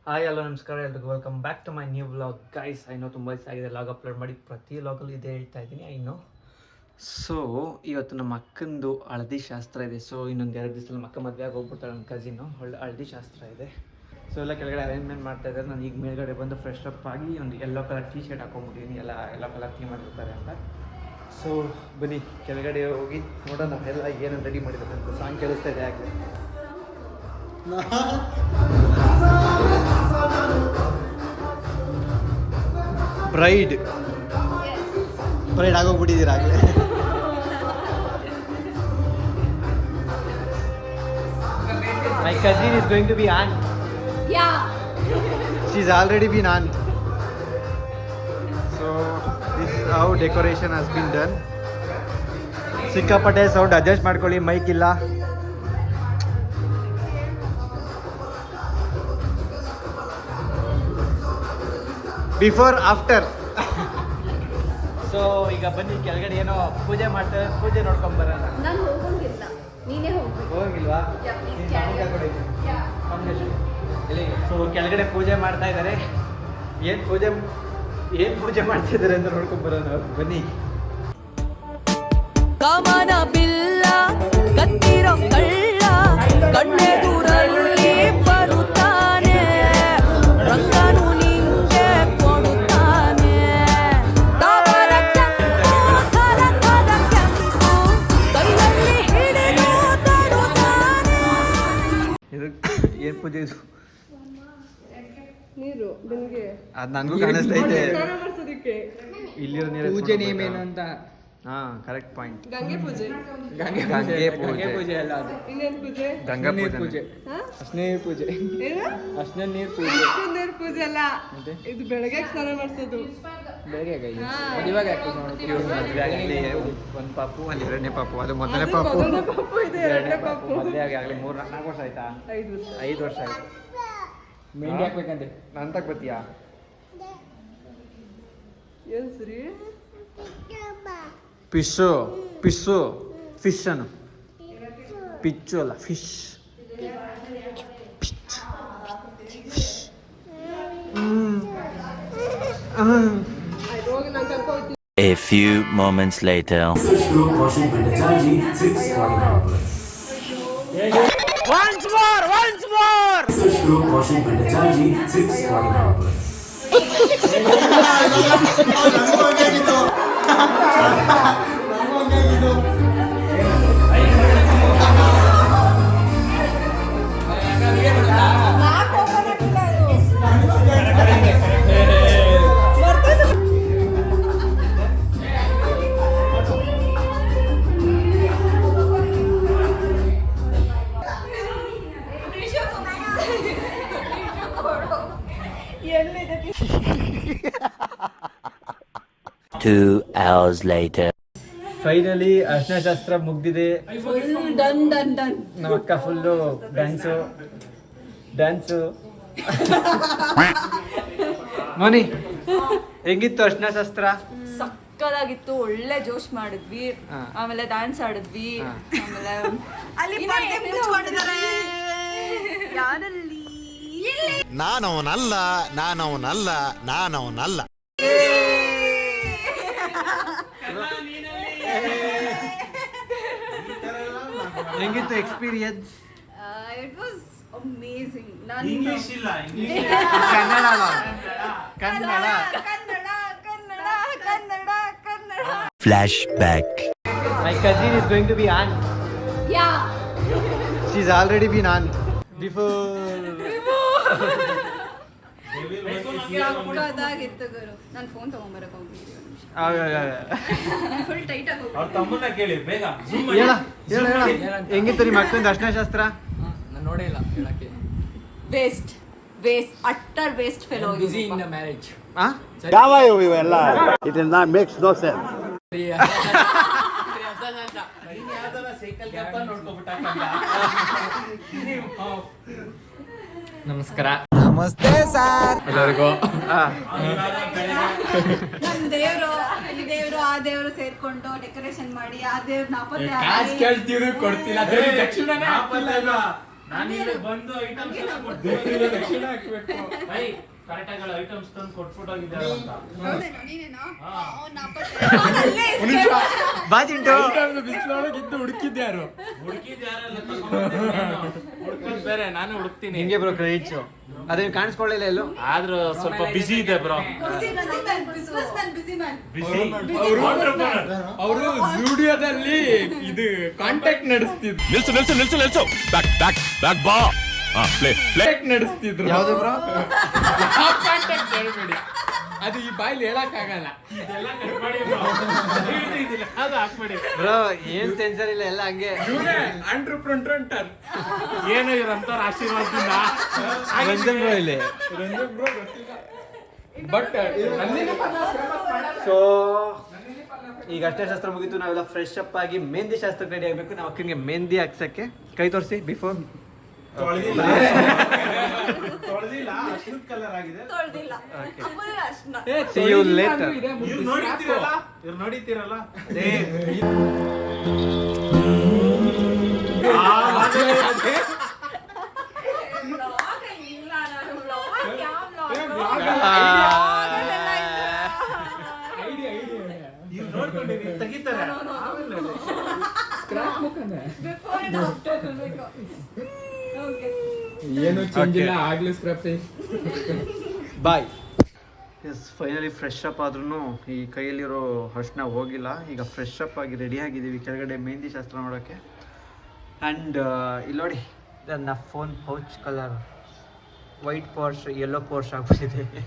Hi hello ನಮಸ್ಕಾರ ಎಲ್ರಿಗೂ welcome back to my new vlog guys. I know ತುಂಬ ದಿವಸ ಆಗಿದೆ ಲಾಗ್ ಅಪ್ಲೋಡ್ ಮಾಡಿ, ಪ್ರತಿ ಲಾಗಲ್ಲೂ ಇದೇ ಹೇಳ್ತಾ ಇದ್ದೀನಿ ಐನೋ. ಸೊ ಇವತ್ತು ನಮ್ಮ ಅಕ್ಕಂದು ಹಳದಿ ಶಾಸ್ತ್ರ ಇದೆ. ಸೊ ಇನ್ನೊಂದು 2 ದಿವಸದಲ್ಲಿ ನಮ್ಮ ಅಕ್ಕ ಮದುವೆ ಆಗಿ ಹೋಗ್ಬಿಡ್ತಾಳೆ. ನನ್ನ ಕಸಿನ್ನು ಹಳದಿ ಶಾಸ್ತ್ರ ಇದೆ. ಸೊ ಎಲ್ಲ ಕೆಳಗಡೆ ಅರೇಂಜ್ಮೆಂಟ್ ಮಾಡ್ತಾ ಇದ್ದಾರೆ. ನಾನು ಈಗ ಮೇಲ್ಗಡೆ ಬಂದು ಫ್ರೆಶ್ ಅಪ್ ಆಗಿ ಒಂದು ಯೆಲ್ಲೋ ಕಲರ್ ಟೀ ಶರ್ಟ್ ಹಾಕೊಂಡ್ಬಿಟ್ಟಿದ್ದೀನಿ, ಎಲ್ಲ ಯೆಲ್ಲೋ ಕಲರ್ ಥೀಮ್ ಮಾಡಿರ್ತಾರೆ ಅಂತ. ಸೊ ಬನ್ನಿ ಕೆಳಗಡೆ ಹೋಗಿ ನೋಡೋಣ ಎಲ್ಲ ಏನು ರೆಡಿ ಮಾಡಿದ್ದಾರೆ ಅಂತ. ಸಾಂಗ್ ಕೇಳಿಸ್ತಾ ಇದೆ ಆಗಲಿ. ಬ್ರೈಡ್ ಆಗೋಗ್ಬಿಟ್ಟಿದ್ದೀರ ಆಗಲೇ. My cousin is going to be aunt. Yeah. She's already been aunt. So this is how decoration has been done. ಸಿಕ್ಕಾಪಟ್ಟೆ ಸೌಂಡ್ ಅಡ್ಜಸ್ಟ್ ಮಾಡ್ಕೊಳ್ಳಿ, ಮೈಕ್ ಇಲ್ಲ. Before after. ಸೊ ಈಗ ಬನ್ನಿ ಕೆಳಗಡೆ ಏನೋ ಪೂಜೆ ಮಾಡ್ತಾರೆ, ಪೂಜೆ ನೋಡ್ಕೊಂಡ್ ಬರೋಣ. ನಾನು ಹೋಗಂಗಿಲ್ಲ, ನೀನೇ ಹೋಗ್ಬೇಕು. ಹೋಗಂಗಿಲ್ವಾ? ಸೊ ಕೆಳಗಡೆ ಪೂಜೆ ಮಾಡ್ತಾ ಇದ್ದಾರೆ. ಏನು ಪೂಜೆ ಮಾಡ್ತಾ ಇದ್ದಾರೆ ಅಂತ ನೋಡ್ಕೊಂಡ್ ಬರೋಣ, ಬನ್ನಿ. ಕಮನ ಬಿಲ್ಲ ಕತ್ತಿರೋ ಕಳ್ಳ ಕಣ್ಣೆ ದೂರಲ್ಲಿ ಬರುತ್ತಾನೆ, ರಂಗನು ನಿಂಗೆ ಕೊಡುತ್ತಾನೆ. ತಾವರ ಕೆಂಪು ಸರಕದ ಕೆಂಪು ಕೈಯಲ್ಲಿ ಹಿಡಿದು ತರುತ್ತಾನೆ. ಇದು ಏನು ಪೂಜೆ ಇದು? ನೀರು ಬೆಂಗೆ ಅದು ನನಗೂ ಕಾಣಿಸ್ತೈತೆ. ಇಲ್ಲಿರೋ ನೀರು ಪೂಜೆ ನೇಮ್ ಏನು ಅಂತ. ಹಾ, ಕರೆಕ್ಟ್ ಪಾಯಿಂಟ್. ಗಂಗೆ ಪೂಜೆ. ಗಂಗೆ ಪೂಜೆ ಅಲ್ಲ ಅದು. ಇನ್ನೇನ್ ಪೂಜೆ? ಗಂಗಾ ನೀರ್ ಪೂಜೆ. ಹಾ? ಅಶ್ನೇರ್ ಪೂಜೆ. ಏನು? ಅಶ್ನ ನೀರ್ ಪೂಜೆ. ನೀರ್ ಪೂಜೆ ಅಲ್ಲ, ಇದು ಬೆಳಗ್ಗೆ ಸ್ನಾನ ಮಾಡಿಸೋದು. ಬೆಳಗ್ಗೆ ಹಾ. ಇವಾಗ ಯಾಕೆ ನೋಡು. ಇವ್ರ ಮದುವೆ ಆಗಲಿ ಒಂದು ಪಾಪು, ಅಲ್ಲಿ 2ನೇ ಪಾಪು, ಅದು ಮೊದಲನೇ ಪಾಪು. ಮೊದಲನೇ ಪಾಪು ಇದೆ, 2ನೇ ಪಾಪು. ಮದುವೆ ಆಗಲಿ 3-4 ವರ್ಷ ಆಯ್ತಾ? 5 ವರ್ಷ. 5 ವರ್ಷ ಆಯ್ತು. ಮೆಂಡಿ ಹಾಕ್ಬೇಕಂತೆ. ನಾನು ತಗ ಬತ್ತೀಯಾ? ಏನ್ ಸರಿ? ಪಿಸ್ಸು ಫಿಶ್ ಅನ್ನು ಪಿಚ್ಚು ಅಲ್ಲ, ಫಿಶ್. ಹೋಗಿ ನಾನು ಕರ್ಕೊ ಹೋಗ್ತೀನಿ. A few moments later. Once more. Two hours later. Finally ಅರ್ಶನ ಶಾಸ್ತ್ರ ಮುಗ್ದಿದೆ. ಡನ್. ನಮ್ಮ ಅಕ್ಕ ಫುಲ್ಲು ಡ್ಯಾನ್ಸು. ಮೋನಿ ಹೆಂಗಿತ್ತು ಅರ್ಶನ ಶಾಸ್ತ್ರ? ಸಕ್ಕದಾಗಿತ್ತು, ಒಳ್ಳೆ ಜೋಶ್ ಮಾಡಿದ್ವಿ, ಹಾ. ಆಮೇಲೆ ಡ್ಯಾನ್ಸ್ ಆಡಿದ್ವಿ, ಆಮೇಲೆ ಅಲ್ಲಿ ಯಾರಲ್ಲಿ ನಾನವನಲ್ಲ ಹೆಂಗಿತ್ತು ಎಕ್ಸ್ಪೀರಿಯನ್ಸ್? It was amazing. ನಾನು Kannada. Flashback. My cousin is going to be aunt. Yeah. She's already been aunt. Before. ಸಕ್ಕದಾಗಿತ್ತು ಗುರು. ನಾನು ಫೋನ್ ತಗೊಂಬರಕ್ ಹೋಗಿದ್ದೆ, ಫುಲ್ ಟೈಟ್ ಆಗಿ ಹೆಂಗಿತ್ತು ನಿಮ್ಮ ಅಕ್ಕಂದು ಅರ್ಶನ ಶಾಸ್ತ್ರ? ನಾನು ನೋಡೇ ಇಲ್ಲ ಹೇಳಕ್ಕೆ. Waste utter waste fellow. Busy in the marriage. ಇವೆಲ್ಲ it is not makes no sense. ನಮಸ್ಕಾರ. ನಮಸ್ತೆ ಸರ್ ಎಲ್ಲರಿಗೂ. ನಮ್ಮ ದೇವರು ಈ ದೇವರು ಆ ದೇವರು ಸೇರ್ಕೊಂಡು ಡೆಕೋರೇಷನ್ ಮಾಡಿ ಆ ದೇವ್ರ ನಾಪತ್ತೆ ಕಾಸು ಕೇಳ್ತೀವಿ ಕೊಡ್ತಿಲ್ಲ, ದಕ್ಷಿಣನೇ ಬಂದು ಐಟಮ್ಸ್ ಕರೆಕ್ಟಾಗಿ ಐಟಮ್ಸ್ ತಂದು ಕೊಟ್ಬಿಟ್ಟೋಗಿದ್ದಾರೆ ಅಂತ ಹೌದೇನೋ ನೀನೇನೋ ಹಾ. ಅವ್ನು ಅಲ್ಲೇ ಬಾ ಚಿಂಟು ಬಿಸಿಲೊಳಗಿದ್ದು ಹುಡುಕಿದ್ಯಾರು ಹುಡುಕಿದ್ಯಾರಲ್ಲ ಹುಡುಕೋದ್ ಬೇರೆ ನಾನು ಹುಡುಕ್ತೀನಿ ಹಿಂಗೆ ಬ್ರೋ ಕ್ರೆಡಿಟ್ಸು ಅದೇನು ಕಾಣಿಸ್ಕೊಳ್ಳಿಲ್ಲ ಎಲ್ಲೂ ಆದ್ರೂ ಸ್ವಲ್ಪ ಬಿಸಿ ಇದೆ ಬ್ರೋ ಅವರು ಸ್ಟುಡಿಯೋದಲ್ಲಿ ಇದು ಕಾಂಟ್ಯಾಕ್ಟ್ ನಡೆಸ್ತಿದ್ರು ನಿಲ್ಸು ಬಾ ಕಾಂಟ್ಯಾಕ್ಟ್ ನಡೆಸ್ತಿದ್ರು ಯಾವ್ದು ಬ್ರೋ ಕಾಂಟ್ಯಾಕ್ಟ್ ಹೇಳ್ಬೇಡಿ ಅದು ಈ ಬಾಯ್ಲಿ ಹೇಳಕ್ ಆಗಲ್ಲ ಇದೆಲ್ಲ ಕಟ್ ಮಾಡಿ ಅದು ಹಾಕ್ಬೇಡಿ ಬ್ರೋ ಏನ್ ಸೆನ್ಸರ್ ಇಲ್ಲ ಎಲ್ಲ ಹಂಗೆ ಆಂಟ್ರಪ್ರೆಂಟರ್ ಏನು ಇವ್ರಂತಾರ ಆಶೀರ್ವಾದದಿಂದ ರಂಜನ್ ಬ್ರೋ ಇಲ್ಲಿ ಬಟ್ ಸೊ ಈಗ ಅಷ್ಟೇ ಶಾಸ್ತ್ರ ಮುಗಿತು ನಾವೆಲ್ಲ ಫ್ರೆಶ್ ಅಪ್ ಆಗಿ ಮೆಹಂದಿ ಶಾಸ್ತ್ರಕ್ಕೆ ರೆಡಿ ಆಗಬೇಕು ನಾವು ಅಕ್ಕನಿಗೆ ಮೆಹಂದಿ ಹಾಕ್ಸಕ್ಕೆ ಕೈ ತೋರಿಸಿ ಬಿಫೋರ್ See you later. ನೋಡಿತೀರಲ್ಲ ಏನು ಚೇಂಜ್ ಇಲ್ಲ ಆಗ್ಲೂ ಸ್ಕ್ರಾಪ್ ಬಾಯ್ ಎಸ್ ಫೈನಲಿ ಫ್ರೆಶ್ ಅಪ್ ಆದ್ರೂ ಈ ಕೈಯಲ್ಲಿರೋ ಅರ್ಶಿನ ಹೋಗಿಲ್ಲ ಈಗ ಫ್ರೆಶ್ ಅಪ್ ಆಗಿ ರೆಡಿ ಆಗಿದ್ದೀವಿ ಕೆಳಗಡೆ ಮೆಹಂದಿ ಶಾಸ್ತ್ರ ನೋಡೋಕ್ಕೆ ಆ್ಯಂಡ್ ಇಲ್ಲಿ ನೋಡಿ ನನ್ನ phone pouch colour white portion yellow portion ಆಗ್ಬಿಟ್ಟಿದೆ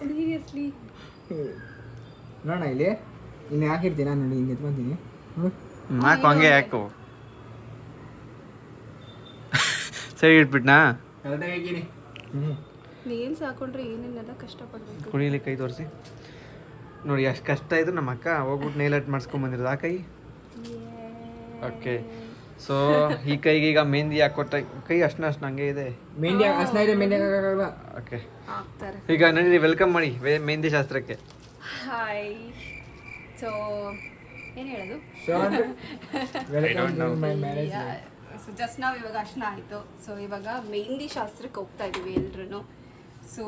ಸೀರಿಯಸ್ಲಿ ನೋಡ ಇಲ್ಲಿ ಇನ್ನು ಹಾಕಿರ್ತೀನಿ ನಾನು ನೋಡಿ ಹಿಂಗೆ ಎತ್ಕೊಂತೀನಿ ನಾಲ್ಕು ಹಂಗೆ ಯಾಕು ಸರಿ ಇಟ್ಬಿಟ್ನಾ ಕರೆಕ್ಟಾಗಿ ಹಾಕಿನಿ ನೀನ್ ಸಾಕೊಂಡ್ರೆ ಏನೇನೆಲ್ಲ ಕಷ್ಟಪಡ್ಬೇಕು ಕುಣಿಲಿ ಕೈ ತೋರಿಸಿ ನೋಡಿ ಅಷ್ಟು ಕಷ್ಟ ಇದ್ರು ನಮ್ಮ ಅಕ್ಕ ಹೋಗ್ಬಿಟ್ಟು ನೇಲ್ ಆರ್ಟ್ ಮಾಡಿಸ್ಕೊಂಬಂದಿರೋದು ಆ ಕೈ ಓಕೆ ಸೊ ಈ ಕೈಗೆ ಈಗ ಮೆಹಂದಿ ಹಾಕೊಟ್ಟ ಕೈ ಅಷ್ಟು ಹಂಗೆ ಇದೆ ಮೆಹಂದಿ ಅಷ್ಟನ ಇದೆ ಮೆಹಂದಿ ಹಾಕಕ್ಕಾಗಲ್ಲ ಓಕೆ ಆಗ್ತಾರೆ ಈಗ ನಡೀರಿ ವೆಲ್ಕಮ್ ಮಾಡಿ ಮೆಹಂದಿ ಶಾಸ್ತ್ರಕ್ಕೆ ಹಾಯ್ ಸೊ ಏನು ಹೇಳೋದು welcome to my marriage so just ನಾವು ಇವಾಗ ಅರ್ಶನ ಆಯಿತು ಸೊ ಇವಾಗ ಮೆಹಂದಿ ಶಾಸ್ತ್ರಕ್ಕೆ ಹೋಗ್ತಾ ಇದ್ದೀವಿ ಎಲ್ರು so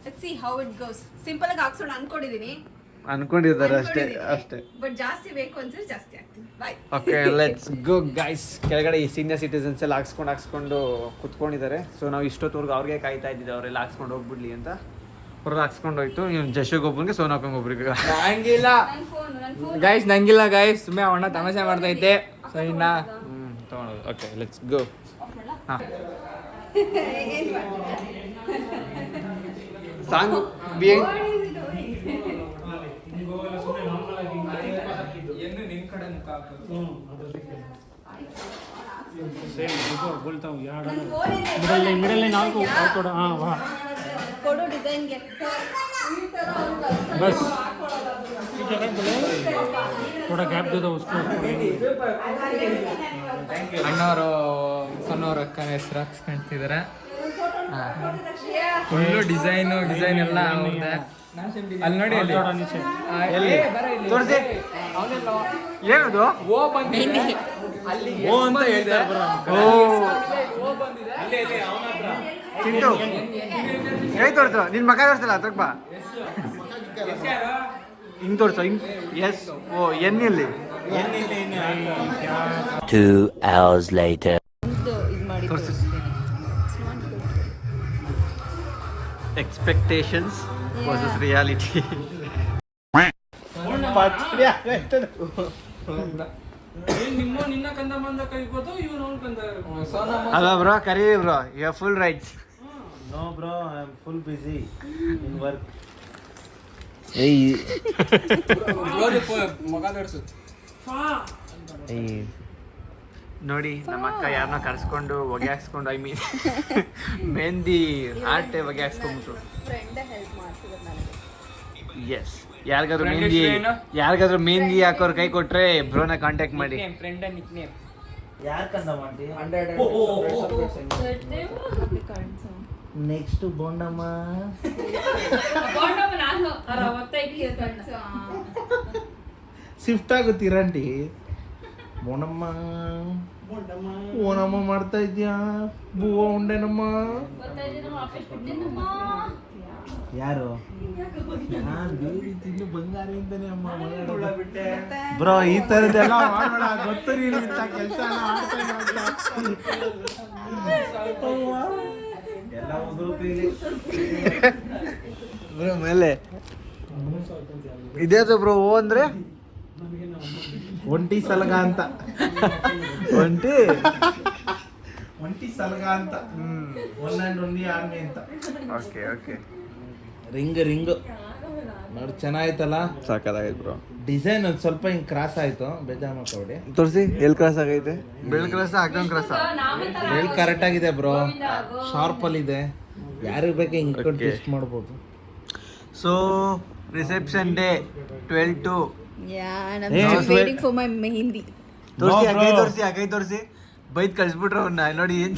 let's see how it goes simple ಆಗಿ ಹಾಕ್ಸೋಣ ಅನ್ಕೊಂಡಿದ್ದೀನಿ ಅನ್ಕೊಂಡಿದ್ದಾರೆ ಅಷ್ಟೇ ಬಟ್ ಜಾಸ್ತಿ ಬೇಕು ಅನ್ಸಿದ್ರೆ ಜಾಸ್ತಿ ಆಗ್ತೀನಿ bye okay let's go guys ಕೆಳಗಡೆ ಈ ಸೀನಿಯರ್ ಸಿಟಿಸನ್ಸ್ ಎಲ್ಲ ಹಾಕ್ಸ್ಕೊಂಡು ಕುತ್ಕೊಂಡಿದ್ದಾರೆ ಸೊ ನಾವು ಇಷ್ಟೊತ್ತವರೆಗೂ ಅವ್ರಿಗೆ ಕಾಯ್ತಾ ಇದ್ದಿದ್ದು ಅವರೆಲ್ಲ ಹಾಕ್ಸ್ಕೊಂಡು ಹೋಗ್ಬಿಡ್ಲಿ ಅಂತ ಅವ್ರದ್ದು ಹಾಕ್ಸ್ಕೊಂಡು ಹೋಯ್ತು ಇವ್ನು ಜಶೋಗೊಬ್ಬನಿಗೆ ಸೋನಾಕಂಗೆ ಒಬ್ರಿಗೆ ನಂಗಿಲ್ಲ ಗೈಸ್ ನಂಗಿಲ್ಲ ಗೈಸ್ ಸುಮ್ಮನೆ ಅವಣ್ಣ ತಮಾಷೆ ಮಾಡ್ತೈತೆ ಸೊ ಇನ್ನ ತೊಗೊಳೋದು ಓಕೆ ಲೆಟ್ಸ್ ಗೋ ಹಾಂ ಸಾಂಗು ಕೊಡು ಡಿಸೈನ್ಗೆ बस थोड़ा गैप दे दो उसको ಅಣ್ಣವರು ಸಣ್ಣವ್ರ ಅಕ್ಕನ ಹೆಸರು ಹಾಕ್ಸ್ಕೊಂತಿದ್ದಾರೆ ಫುಲ್ಲು ಡಿಸೈನ್ ಎಲ್ಲ ಅವ್ರದ್ದೆ ಅಲ್ಲಿ ನೋಡಿ ಅಲ್ಲಿ ಎಲ್ಲಿ ತೋರಿಸಿ ಏನದು ಓ ಬಂದಿದೆ ಅಲ್ಲಿ ಓ ಅಂತ ಹೇಳ್ತಾರೆ ಓ ಚಿಂಟು ಕೈ ತೋರಿಸು ನಿನ್ನ ಮಗ ತೋರಿಸಲ್ಲ ತಕ್ಕ ಬಾ ಹಿಂಗೆ ತೋರಿಸು ಹಿಂಗೆ ಎಸ್ ಓ ಎನ್ನಿಲ್ಲಿ 2 hours later. ತೋರಿಸಿ ಎಕ್ಸ್ಪೆಕ್ಟೇಷನ್ಸ್ ವರ್ಸಸ್ ರಿಯಾಲಿಟಿ ನಿನ್ನ ಕಂದ ಬಂದ ಕೈಗೋದು ಇವನು ಅವ್ನ ಕಂದ ಅಲ್ಲ ಬ್ರೋ ಕರಿ bro you are full rights No, bro, I'm full busy in work. ಮಗ ತೋರಿಸು ನೋಡಿ ನಮ್ಮ ಅಕ್ಕ ಯಾರನ್ನ ಕರ್ಸ್ಕೊಂಡು ಹೊಗೆ ಹಾಕ್ಸ್ಕೊಂಡು ಐ ಮೀನ್ ಮೆಹಂದಿ ಆರ್ಟೆ ಹೊಗೆ ಹಾಕ್ಸ್ಕೊಂಡ್ಬಿಟ್ರು ಫ್ರೆಂಡ್ ಹೆಲ್ಪ್ ಮಾಡ್ತಿದ್ರು ನನಗೆ ಎಸ್ ಯಾರಿಗಾದ್ರೂ ಮೆಹಂದಿ ಹಾಕೋರ್ ಕೈ ಕೊಟ್ರೆ ಬ್ರೋನ ಕಾಂಟ್ಯಾಕ್ಟ್ ಮಾಡಿ ಫ್ರೆಂಡ್ ನಿಕ್ ನೇಮ್ ಯಾರ್ ಕಂದ ಮಾಡ್ತಿ? 100 Next to Bondama. ನಾನು ಶಿಫ್ಟ್ ಆಗುತ್ತೆ ಇರಂಟಿ ಓಣಮ್ಮ ಓಣಮ್ಮ ಮಾಡ್ತಾ ಇದ್ಯಾ ಬೂವ ಉಂಡೆನಮ್ಮ ಯಾರು ತಿನ್ನು ಬಂಗಾರ ಅಂತಾನೆ ಅಮ್ಮ ಬ್ರೋ ಈ ತರದೆಲ್ಲ ಮಾಡೋಣ ಗೊತ್ತು ನೀನು ಇಂಥ ಕೆಲಸ ಎಲ್ಲ ಬ್ರೋ ಮೇಲೆ ಇದೇ ಬ್ರೋ ಓ ಅಂದ್ರೆ ಒಂಟಿ ಸಲಗ ಅಂತ ಒಂಟಿ ಸಲಗ ಅಂತ ಒನ್ ಆ್ಯಂಡ್ ಒನ್ಲಿ ಆರ್ಮಿ ಅಂತ ಓಕೆ ಓಕೆ ರಿಂಗ್ ನೋಡಿ ಚೆನ್ನಾಯ್ತಲ್ಲ ಸಾಕಾಗೈತೆ ಬ್ರೋ ಡಿಸೈನ್ ಒಂದು ಸ್ವಲ್ಪ ಹಿಂಗೆ ಕ್ರಾಸ್ ಆಯ್ತು ಬೇಜಾರು ಮಾಡ್ಕೊಬೇಡಿ ತೋರಿಸಿ ಎಲ್ಲಿ ಕ್ರಾಸ್ ಆಗೈತೆ ಬೆಳ್ ಕ್ರಾಸ ಹಾಕೊಂಡ್ ಕ್ರಾಸ ಎಲ್ಲಿ ಕರೆಕ್ಟ್ ಆಗಿದೆ ಬ್ರೋ ಶಾರ್ಪಲ್ಲಿ ಇದೆ ಯಾರಿಗೆ ಬೇಕು ಹಿಂಗೆ ಟೆಸ್ಟ್ ಮಾಡ್ಬೋದು so reception day 12 Yeah, and I'm still waiting for my mehendi. ತೋರಿಸಿ ಆ ಕೈ ತೋರಿಸಿ ಬೈದ್ ಕಳ್ಸ್ಬಿಟ್ರು ಅವ್ನ ನೋಡಿ ಏನ್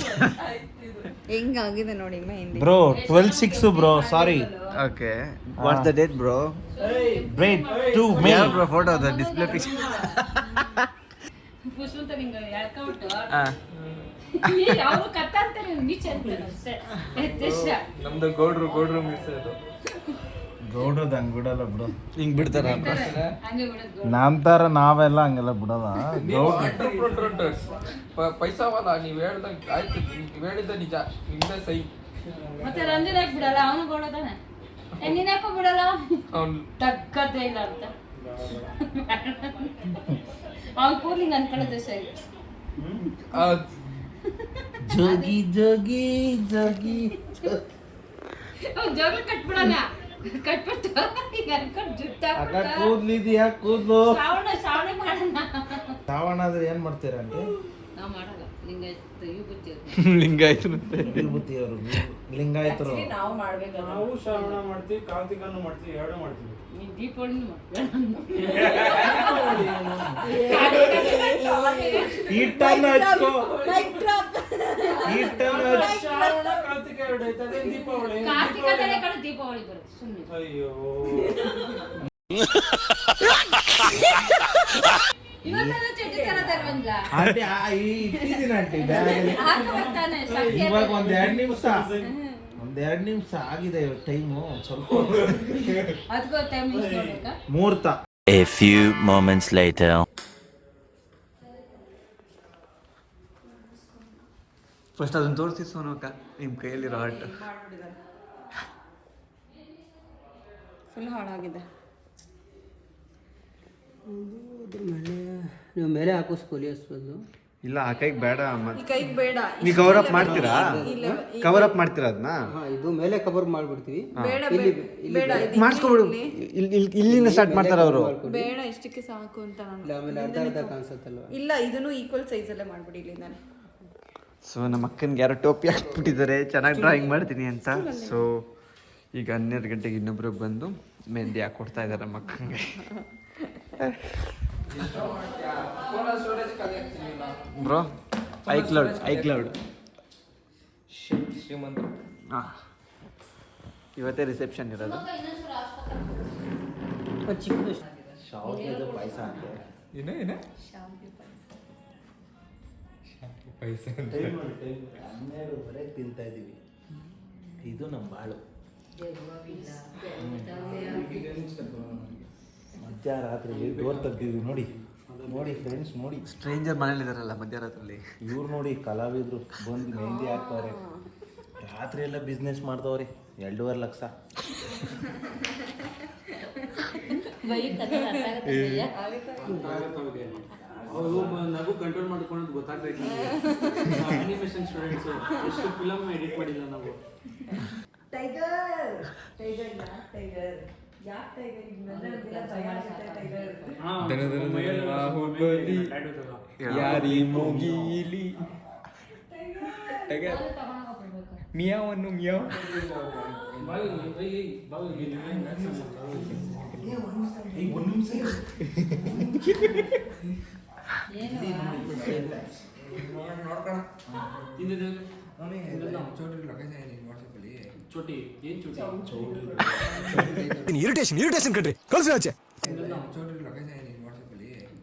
ಹೆಂಗಾಗಿದೆ ನೋಡಿ mehendi. Bro 12/6 bro sorry okay what's the date bro breed 2 May bro photo ಅದ ಡಿಸ್ಪ್ಲೇ ಪಿಕ್ಚರ್ ನಮ್ದು ಗೌಡ್ರು ಮಿಸ್ ಅದು ಗೌಡ್ರದ್ದು ಹಂಗೆ ಬಿಡಲ್ಲ ಬ್ರೋ ಹಿಂಗ್ ಬಿಡ್ತಾರ ನಂತರ ನಾವೆಲ್ಲ ಹಂಗೆಲ್ಲ ಬಿಡಲ್ಲ ಪೈಸಾವಲ್ಲ ನೀವ್ ಹೇಳ್ದಂಗ್ ಆಯ್ತು ನೀವ್ ಹೇಳಿದ್ದ ನಿಜ ನಿಮ್ದೇ ಸೈ ಮತ್ತೆ ರಂಜನ್ ಯಾಕೆ ಬಿಡಲ್ಲ ಅವನು ಗೋಡತಾನೆ ನೀನ್ ಯಾಕೋ ಬಿಡಲ್ಲ ಅವ್ನು ತಕ್ಕತೆ ಇಲ್ಲ ಅಂತ ಅವ್ನು ಕೂಲಿಂಗ್ ಅನ್ಕೊಳ್ಳೋದು ಸರಿ ಜೋಗಿ ಜೋಗಿ ಜೋಗಿ ಜೋಗಿ ಕಟ್ಬಿಡೋಣ ಕಟ್ಬಿಟ್ಟು ಹಿಂಗ ಅನ್ಕೊಂಡು ಅಕ್ಕ ಜುಟ್ಟ ಕೂದ್ಲಿದ್ಯಾ ಕೂದ್ಲು ಶ್ರಾವಣ ಮಾಡೋಣ ಶ್ರಾವಣ ಆದ್ರೆ ಏನ್ ಮಾಡ್ತೀರಂತೆ ನಾವು ಮಾಡಲ್ಲ ಲಿಂಗಾಯತ ಯುವತಿ ಲಿಂಗಾಯ್ತು ವಿಭೂತಿಯವರು ಲಿಂಗಾಯತರು ನಾವು ಮಾಡ್ಬೇಕಲ್ಲ. ನಾವು ಶ್ರಾವಣ ಮಾಡ್ತೀವಿ ಕಾರ್ತಿಕನ್ನು ಮಾಡ್ತೀವಿ ಎರಡು ಮಾಡ್ತೀವಿ ನೀನ್ ದೀಪಾವಳಿ ಹಿಟ್ಟನ್ನು ಹಚ್ಕೋ ಹಿಟ್ಟನ್ನು ಶ್ರಾವಣ ಕಾರ್ತಿಕ ಎರಡು ಐತೆ ಅದೇ ದೀಪಾವಳಿ ಕಾರ್ತಿಕ ಕಡೆ ದೀಪಾವಳಿ ಬರುತ್ತೆ ಸುಮ್ಮನೆ ಅಯ್ಯೋ ಇವತ್ತೆಲ್ಲ ಚಡ್ಡಿ ತರ ತರ್ಬಂದ್ಲ ಆಂಟಿ ಇಟ್ಟಿದ್ದೀನಿ ಆಂಟಿ ಬ್ಯಾಗಲ್ಲಿ ಹಾಕಬರ್ತಾನೆ ಇವಾಗ ಒಂದೆರಡು ನಿಮಿಷ ಆಗಿದೆ ಟೈಮು ಸ್ವಲ್ಪ ಅದಕ್ಕೂ ಟೈಮ್ ಯೂಸ್ ಮಾಡ್ಬೇಕಾ ಮುಹೂರ್ತ. A few moments later. First ಅದನ್ನ ತೋರಿಸಿ ಸೋನೋಕ ನಿಮ್ಮ ಕೈಯಲ್ಲಿರೋ ಆರ್ಟ್ ಫುಲ್ ಹಾಳಾಗಿದೆ. ನೀವು ಮೇಲೆ ಹಾಕಿಸ್ಕೊಳ್ಳಿ ಅಷ್ಟೊಂದು ಇಲ್ಲ ಆ ಕೈಗೆ ಬೇಡ ಈ ಕೈಗೆ ಬೇಡ. ನೀವು ಕವರ್ ಅಪ್ ಮಾಡ್ತೀರಾ ಕವರ್ ಅಪ್ ಮಾಡ್ತೀರಾ ಅದನ್ನ ಇದು ಮೇಲೆ ಕವರ್ ಮಾಡ್ಬಿಡ್ತೀವಿ ಬೇಡ ಬೇಡ ಇದು ಮಾಡಿಸ್ಕೊಬಿಡು ಇಲ್ಲಿಂದ ಸ್ಟಾರ್ಟ್ ಮಾಡ್ತಾರ ಅವರು ಬೇಡ ಇಷ್ಟಕ್ಕೆ ಸಾಕು ಅಂತ ನಾನು. ಆಮೇಲೆ ಅರ್ಧ ಅರ್ಧ ಕಾಣಿಸುತ್ತಲ್ವ ಇಲ್ಲ ಇದನ್ನು ಈಕ್ವಲ್ ಸೈಜಲ್ಲೇ ಮಾಡ್ಬಿಡಿ ಇಲ್ಲಿಂದಾನೆ. ಸೊ ನಮ್ಮ ಅಕ್ಕನಿಗೆ ಯಾರೋ ಟೋಪಿ ಹಾಕ್ಬಿಟ್ಟಿದ್ದಾರೆ ಚೆನ್ನಾಗಿ ಡ್ರಾಯಿಂಗ್ ಮಾಡ್ತೀನಿ ಅಂತ. ಸೊ ಈಗ 12 ಗಂಟೆಗೆ ಇನ್ನೊಬ್ರು ಬಂದು ಮೆಹಂದಿ ಹಾಕೊಡ್ತಾ ಇದ್ದಾರೆ ನಮ್ಮ ಅಕ್ಕನಿಗೆ. ಬ್ರೋ ಐಕ್ಲೌಡ್ ಶ್ರೀಮಂತರು ಹಾಂ ಇವತ್ತೇ ರಿಸೆಪ್ಷನ್ ಇರೋದು. ಚಿಕ್ಕದು ಶಾವಿಗೆ ಪಾಯಸ ಏನೇ ಪೈಸೆ 12:30 ತಿಂತಾ ಇದೀವಿ. ಇದು ನಮ್ಮ ಬಾಳು. ಮಧ್ಯರಾತ್ರಿ ಡೋರ್ ತೆಗ್ದಿದ್ವಿ ನೋಡಿ ನೋಡಿ ಫ್ರೆಂಡ್ಸ್ ನೋಡಿ. ಸ್ಟ್ರೇಂಜರ್ ಮನೇಲಿದ್ದಾರಲ್ಲ ಮಧ್ಯರಾತ್ರಲ್ಲಿ ಇವ್ರು ನೋಡಿ ಕಲಾವಿದರು ಬಂದು ಮೆಹಂದಿ ಹಾಕ್ತವ್ರೆ. ರಾತ್ರಿ ಎಲ್ಲ ಬಿಸ್ನೆಸ್ ಮಾಡ್ತವ್ರೆ 2.5 ಲಕ್ಷ. ಅವರು ನಗು ಕಂಟ್ರೋಲ್ ಮಾಡ್ಕೊಳ್ಳೋದು ಗೊತ್ತಾಗ್ಬೇಕು. ಅನಿಮೇಷನ್ ಸ್ಟೂಡೆಂಟ್ಸು ಎಷ್ಟು ಫಿಲಮ್ ಎಡಿಟ್ ಮಾಡಿಲ್ಲ ನಾವು. ಯಾರಿ ಮುಗೀಲಿ ಮಿಯಾವನ್ನು ಮಿಯಾವ್ ಚೋಟಿ ಏನ್ ಚೋಟಿ ಇರಿಟೇಷನ್ ಕಣ್ರಿ ಕಳ್ಸಿ ಆಚೆ.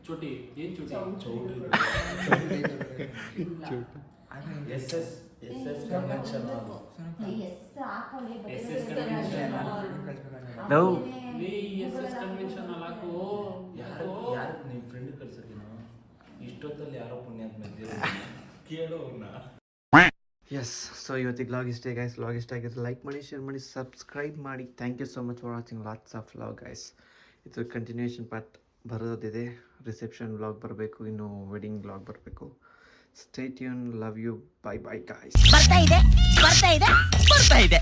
ಚೋಟಿ ಏನ್ ಚೋಟಿ S convention love S convention ಹಾಕು ಯಾರು ನಿಮ್ಮ ಫ್ರೆಂಡ್ ಕಳ್ಸೋಕೆ ಇಷ್ಟೊತ್ತಲ್ಲಿ ಯಾರೋ ಪುಣ್ಯಾತ್ಮ ಕೇಳೋ ಅವ್ರನ್ನ. ಎಸ್ ಸೊ ಇವತ್ತಿಗೆ ವ್ಲಾಗ್ ಇಷ್ಟೇ ಗೈಸ್. ವ್ಲಾಗ್ ಇಷ್ಟ ಆಗಿದ್ರೆ ಲೈಕ್ ಮಾಡಿ, ಶೇರ್ ಮಾಡಿ, ಸಬ್ಸ್ಕ್ರೈಬ್ ಮಾಡಿ. Thank you so much for watching. Lots of love guys. ಇದು ಕಂಟಿನ್ಯೂಷನ್ ಪಾರ್ಟ್ ಬರೋದಿದೆ. ರಿಸೆಪ್ಷನ್ ವ್ಲಾಗ್ ಬರಬೇಕು, ಇನ್ನು ವೆಡ್ಡಿಂಗ್ ವ್ಲಾಗ್ ಬರಬೇಕು. Stay tune. Love you. Bye bye guys. ಬರ್ತಾ ಇದೆ